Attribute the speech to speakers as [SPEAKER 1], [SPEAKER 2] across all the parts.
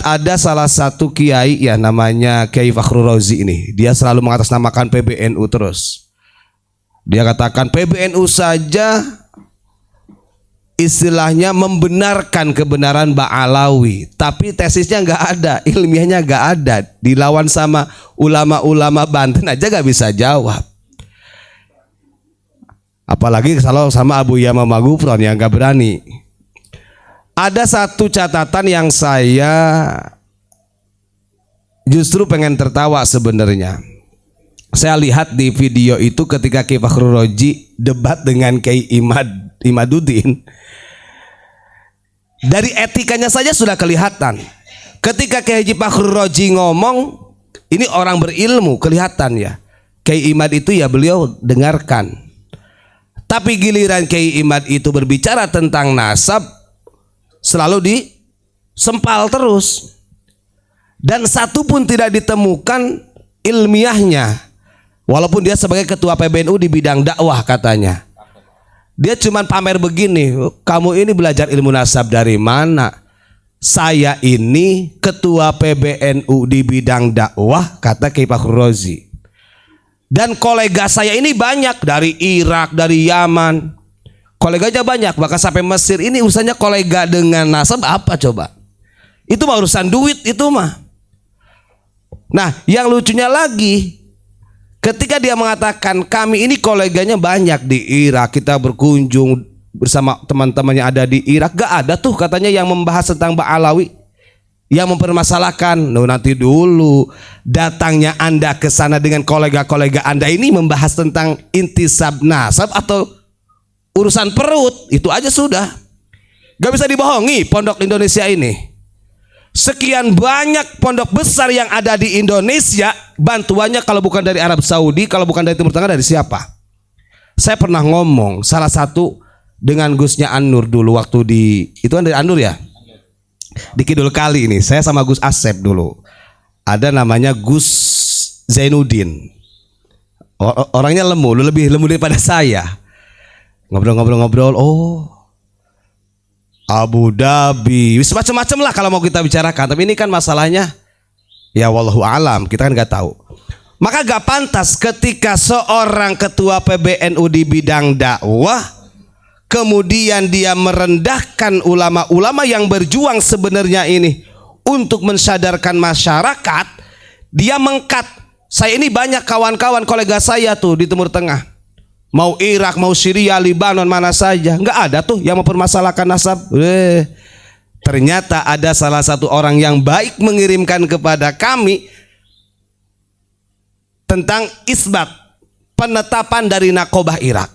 [SPEAKER 1] Ada salah satu kiai ya namanya Kiai Fakhrul Razi ini. Dia selalu mengatasnamakan PBNU terus. Dia katakan PBNU saja istilahnya membenarkan kebenaran Ba'alawi, tapi tesisnya nggak ada, ilmiahnya nggak ada. Dilawan sama ulama-ulama Banten aja nggak bisa jawab. Apalagi kalau sama Abu Yama Magufron yang nggak berani. Ada satu catatan yang saya justru pengen tertawa sebenarnya. Saya lihat di video itu ketika Kiai Fakhrul Razi debat dengan Kiai Imaduddin. Dari etikanya saja sudah kelihatan. Ketika Kiai Fakhrul Razi ngomong, ini orang berilmu kelihatan ya. Kiai Imad itu ya beliau dengarkan. Tapi giliran Kiai Imad itu berbicara tentang nasab, selalu disempal terus. Dan satu pun tidak ditemukan ilmiahnya. Walaupun dia sebagai ketua PBNU di bidang dakwah katanya. Dia cuma pamer begini, kamu ini belajar ilmu nasab dari mana? Saya ini ketua PBNU di bidang dakwah, kata Kiai Fakhrul Razi. Dan kolega saya ini banyak dari Irak, dari Yaman. Koleganya banyak, bahkan sampai Mesir. Ini urusannya kolega dengan nasab apa coba? Itu mah urusan duit itu mah. Nah, yang lucunya lagi, ketika dia mengatakan kami ini koleganya banyak di Irak, kita berkunjung bersama teman-teman yang ada di Irak, gak ada tuh katanya yang membahas tentang Ba'alawi, yang mempermasalahkan. Nanti dulu datangnya Anda ke sana dengan kolega-kolega Anda ini membahas tentang intisab nasab atau urusan perut, itu aja sudah. Gak bisa dibohongi pondok Indonesia ini. Sekian banyak pondok besar yang ada di Indonesia, bantuannya kalau bukan dari Arab Saudi, kalau bukan dari Timur Tengah, dari siapa? Saya pernah ngomong salah satu dengan Gusnya An-Nur dulu waktu di, itu kan dari An-Nur ya? Di Kidul Kali ini, saya sama Gus Asep dulu. Ada namanya Gus Zainuddin. Orangnya lebih lemu daripada saya. Ngobrol-ngobrol, oh Abu Dhabi, macam-macam lah kalau mau kita bicarakan. Tapi ini kan masalahnya, ya wallahu alam, kita kan nggak tahu. Maka gak pantas ketika seorang ketua PBNU di bidang dakwah, kemudian dia merendahkan ulama-ulama yang berjuang sebenarnya ini untuk mensadarkan masyarakat. Dia mengkat, saya ini banyak kawan-kawan kolega saya tuh di Timur Tengah. Mau Irak, mau Syria, Libanon, mana saja, nggak ada tuh yang mempermasalahkan nasab. Ternyata ada salah satu orang yang baik mengirimkan kepada kami tentang isbat penetapan dari Naqobah Irak.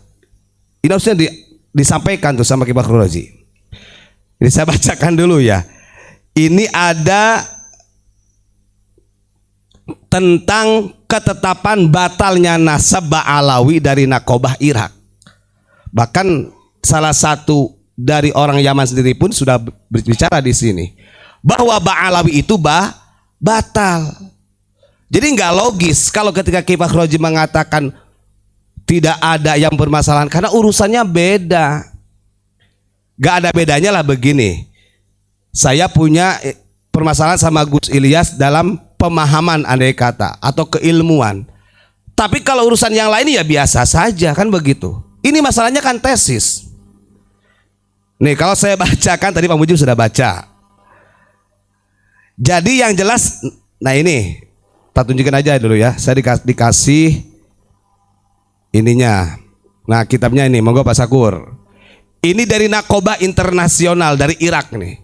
[SPEAKER 1] Ini harusnya disampaikan tuh sama Kiai Fakhrul Razi. Ini saya bacakan dulu ya. Ini ada tentang ketetapan batalnya nasab Ba'alawi dari Naqobah Irak. Bahkan salah satu dari orang Yaman sendiri pun sudah berbicara di sini bahwa Ba'alawi itu batal. Jadi nggak logis kalau ketika Kiai Fakhrul Razi mengatakan tidak ada yang bermasalahan karena urusannya beda. Gak ada bedanya lah begini. Saya punya permasalahan sama Gus Ilyas dalam pemahaman andai kata atau keilmuan. Tapi kalau urusan yang lain ya biasa saja kan begitu. Ini masalahnya kan tesis. Nih kalau saya bacakan tadi Pak Mujib sudah baca. Jadi yang jelas, nah ini kita tunjukkan aja dulu ya. Saya dikasih ininya. Nah kitabnya ini, monggo Pak Sakur. Ini dari Naqobah Internasional dari Irak nih.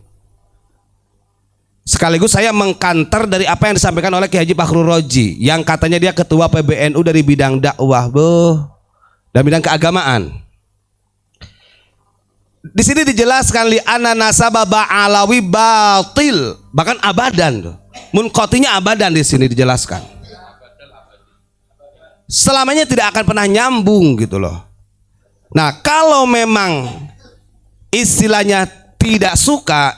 [SPEAKER 1] Sekaligus saya mengkanter dari apa yang disampaikan oleh Kiai Haji Fakhrul Razi yang katanya dia ketua PBNU dari bidang dakwah, dan bidang keagamaan. Di sini dijelaskan li anna nasaba Ba'alawi batil, bahkan abadan tuh. Munqatinya abadan di sini dijelaskan. Selamanya tidak akan pernah nyambung gitu loh. Nah, kalau memang istilahnya tidak suka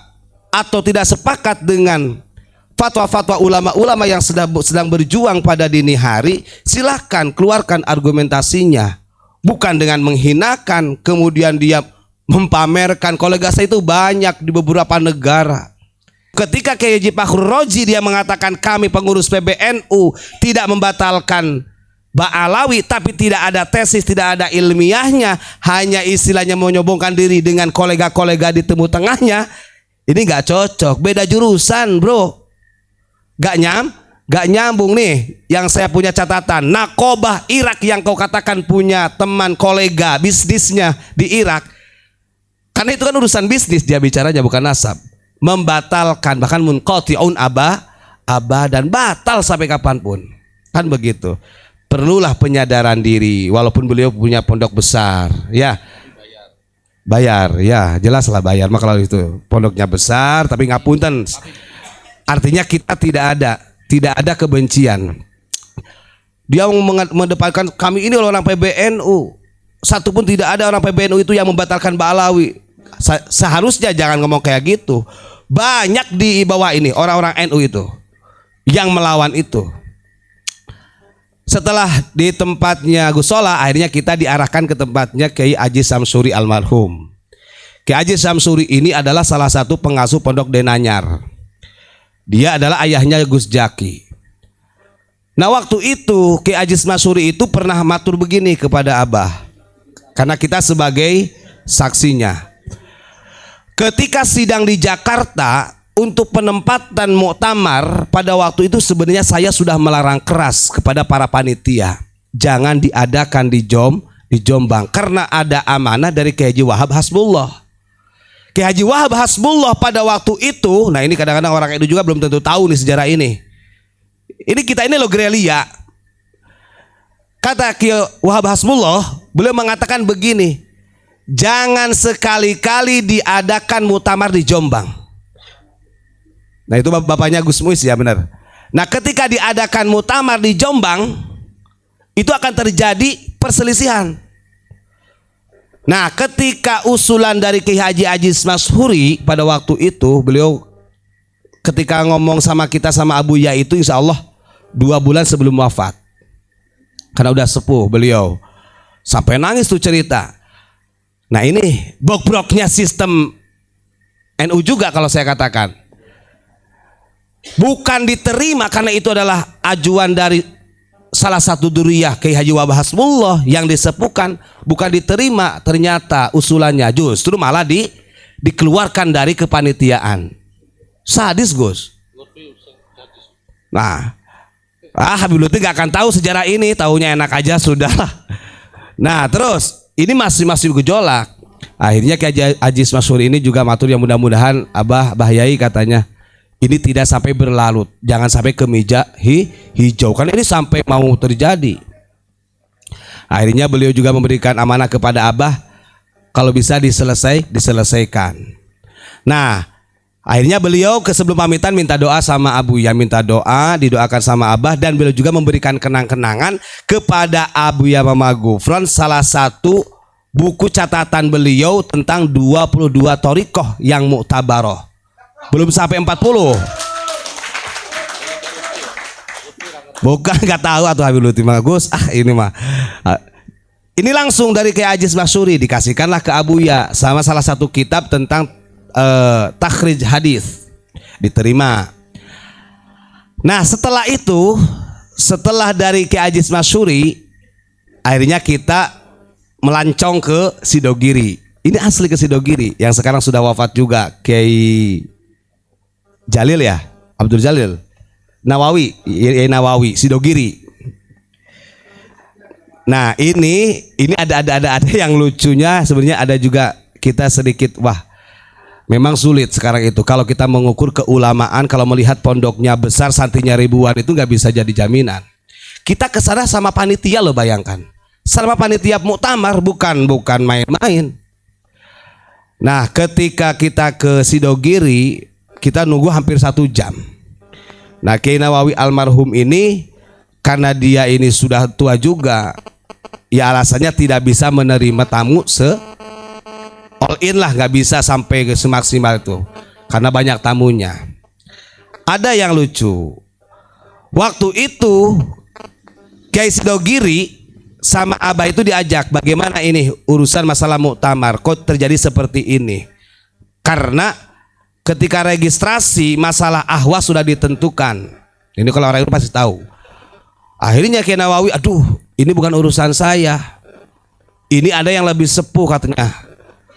[SPEAKER 1] atau tidak sepakat dengan fatwa-fatwa ulama-ulama yang sedang berjuang pada dini hari, silahkan keluarkan argumentasinya. Bukan dengan menghinakan, kemudian dia mempamerkan. Kolega saya itu banyak di beberapa negara. Ketika Kiai Haji Fakhrul Razi dia mengatakan kami pengurus PBNU tidak membatalkan Ba'alawi, tapi tidak ada tesis, tidak ada ilmiahnya, hanya istilahnya menyobongkan diri dengan kolega-kolega di temu tengahnya. Ini nggak cocok, beda jurusan bro, nggak nyambung nih. Yang saya punya catatan, Nakobah Irak yang kau katakan punya teman kolega bisnisnya di Irak, karena itu kan urusan bisnis dia bicaranya, bukan nasab. Membatalkan, bahkan munqati'un dan batal sampai kapanpun, kan begitu. Perlulah penyadaran diri, walaupun beliau punya pondok besar, ya bayar, ya jelaslah bayar. Maka kalau itu pondoknya besar, tapi ngapunten, artinya kita tidak ada kebencian. Dia mendepankan kami ini orang PBNU, satupun tidak ada orang PBNU itu yang membatalkan Ba'alawi. Seharusnya jangan ngomong kayak gitu. Banyak di bawah ini orang-orang NU itu yang melawan itu. Setelah di tempatnya Gus Solah, akhirnya kita diarahkan ke tempatnya Kiai Haji Samsuri almarhum. Kiai Haji Samsuri ini adalah salah satu pengasuh Pondok Denanyar. Dia adalah ayahnya Gus Jaki. Nah waktu itu Kiai Haji Samsuri itu pernah matur begini kepada Abah, karena kita sebagai saksinya. Ketika sidang di Jakarta untuk penempatan muktamar, pada waktu itu sebenarnya saya sudah melarang keras kepada para panitia, jangan diadakan di Jombang, karena ada amanah dari Kiai Haji Wahab Hasbullah. Kiai Haji Wahab Hasbullah pada waktu itu, nah ini kadang-kadang orang itu juga belum tentu tahu nih sejarah ini. Ini kita ini loh gerilya. Kata Kiai Wahab Hasbullah, beliau mengatakan begini, jangan sekali-kali diadakan muktamar di Jombang. Nah itu bapaknya Gus Muis ya, benar. Nah ketika diadakan muktamar di Jombang, itu akan terjadi perselisihan. Nah ketika usulan dari Kiai Haji Aziz Masyhuri pada waktu itu, beliau ketika ngomong sama kita sama Abu Ya itu insya Allah 2 bulan sebelum wafat, karena udah sepuh beliau, sampai nangis tuh cerita. Nah ini bobroknya sistem NU juga kalau saya katakan. Bukan diterima karena itu adalah ajuan dari salah satu duriyah Kiai Haji Wahab Hasbullah yang disepuhkan, bukan diterima, ternyata usulannya justru malah dikeluarkan dari kepanitiaan. Sadis Gus. Nah, Habib Lutfi gak akan tahu sejarah ini, taunya enak aja sudah. Nah terus ini masih gejolak. Akhirnya Kiai Haji Masyhuri ini juga matur, yang mudah-mudahan Abah Yai katanya ini tidak sampai berlarut, jangan sampai ke meja hijau, kan ini sampai mau terjadi. Akhirnya beliau juga memberikan amanah kepada Abah, kalau bisa diselesaikan. Nah akhirnya beliau sebelum pamitan minta doa sama Abu Ya, minta doa, didoakan sama Abah, dan beliau juga memberikan kenang-kenangan kepada Abu Ya Mama Gufron, salah satu buku catatan beliau tentang 22 thoriqah yang muktabaroh, belum sampai 40. Bukan nggak tahu atau Habib Lutfi Gus, ini mah ini langsung dari Kiai Haji Masyhuri, dikasihkanlah ke Abu Ya sama salah satu kitab tentang takhrij hadis, diterima. Nah setelah itu, setelah dari Kiai Haji Masyhuri, akhirnya kita melancong ke Sidogiri. Ini asli ke Sidogiri, yang sekarang sudah wafat juga, Kiai Jalil ya, Abdul Jalil Nawawi, Sidogiri. Nah ini ada yang lucunya sebenarnya, ada juga kita sedikit memang sulit sekarang itu kalau kita mengukur keulamaan. Kalau melihat pondoknya besar, santrinya ribuan, itu nggak bisa jadi jaminan. Kita kesana sama panitia loh, bayangkan, sama panitia muktamar, bukan main-main. Nah ketika kita ke Sidogiri, kita nunggu hampir 1 jam. Nah Kiai Nawawi almarhum ini, karena dia ini sudah tua juga, ya alasannya tidak bisa menerima tamu all in lah, nggak bisa sampai ke semaksimal itu karena banyak tamunya. Ada yang lucu, waktu itu Kiai Sidogiri sama Abah itu diajak, bagaimana ini urusan masalah muktamar, kok terjadi seperti ini, karena ketika registrasi masalah ahwas sudah ditentukan. Ini kalau orang itu pasti tahu. Akhirnya Kiai Nawawi, aduh ini bukan urusan saya. Ini ada yang lebih sepuh katanya,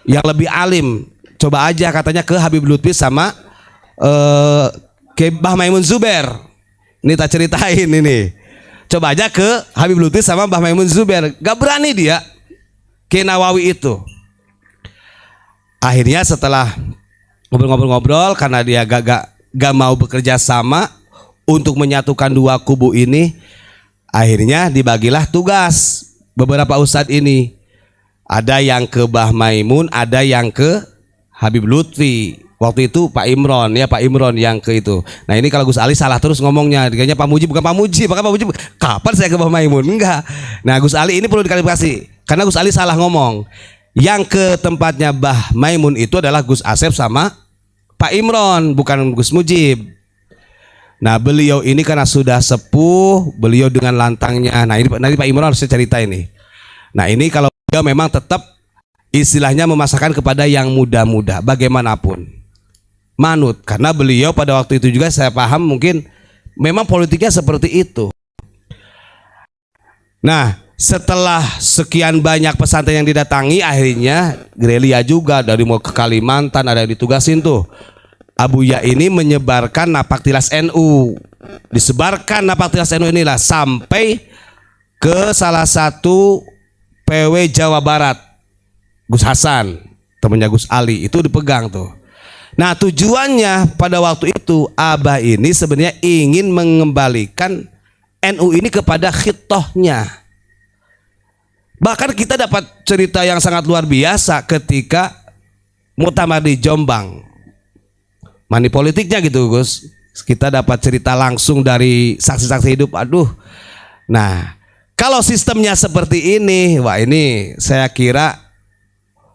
[SPEAKER 1] yang lebih alim. Coba aja katanya ke Habib Lutfi sama ke Mbah Maimun Zubair. Ini tak ceritain ini. Coba aja ke Habib Lutfi sama Mbah Maimun Zubair. Gak berani dia Kiai Nawawi itu. Akhirnya setelah ngobrol-ngobrol karena dia gak mau bekerja sama untuk menyatukan dua kubu ini, akhirnya dibagilah tugas beberapa ustadz ini. Ada yang ke Mbah Maimun, ada yang ke Habib Lutfi. Waktu itu Pak Imron yang ke itu. Nah ini kalau Gus Ali salah terus ngomongnya. Kayaknya Pak Muji bukan Pak Muji. Bahkan Pak Muji, kapan saya ke Mbah Maimun? Enggak. Nah Gus Ali ini perlu diklarifikasi karena Gus Ali salah ngomong. Yang ke tempatnya Mbah Maimun itu adalah Gus Asep sama Pak Imron, bukan Gus Mujib. Nah beliau ini karena sudah sepuh, beliau dengan lantangnya. Nah ini nanti Pak Imron harus cerita ini. Nah ini kalau beliau memang tetap istilahnya memasakkan kepada yang muda-muda, bagaimanapun manut. Karena beliau pada waktu itu juga saya paham mungkin memang politiknya seperti itu. Nah setelah sekian banyak pesantren yang didatangi, akhirnya gerilya juga dari mau ke Kalimantan ada yang ditugasin tuh. Abuya ini menyebarkan napak tilas NU, disebarkan napak tilas NU inilah sampai ke salah satu PW Jawa Barat, Gus Hasan, temannya Gus Ali, itu dipegang tuh. Nah tujuannya pada waktu itu Abah ini sebenarnya ingin mengembalikan NU ini kepada khitohnya. Bahkan kita dapat cerita yang sangat luar biasa ketika muktamar di Jombang. Money politiknya gitu Gus. Kita dapat cerita langsung dari saksi-saksi hidup. Aduh. Nah, kalau sistemnya seperti ini, wah ini saya kira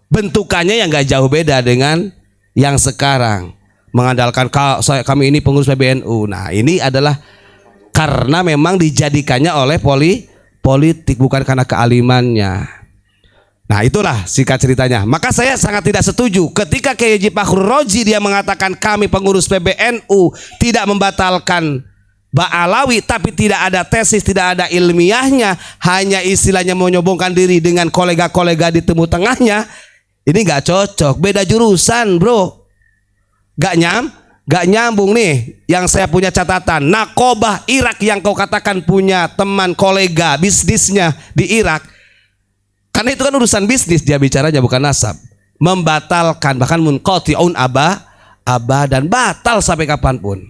[SPEAKER 1] bentukannya yang gak jauh beda dengan yang sekarang. Mengandalkan kami ini pengurus PBNU. Nah, ini adalah karena memang dijadikannya oleh politik, bukan karena kealimannya. Nah itulah singkat ceritanya. Maka saya sangat tidak setuju ketika Kiai Haji Fakhrul Raji dia mengatakan kami pengurus PBNU tidak membatalkan Ba'alawi, tapi tidak ada tesis, tidak ada ilmiahnya, hanya istilahnya menyobongkan diri dengan kolega-kolega di temu tengahnya. Ini gak cocok, beda jurusan bro. Gak nyambung nih. Yang saya punya catatan, Nakobah Irak yang kau katakan punya teman kolega bisnisnya di Irak, karena itu kan urusan bisnis dia bicaranya, bukan nasab. Membatalkan, bahkan munqati'un abah dan batal sampai kapanpun.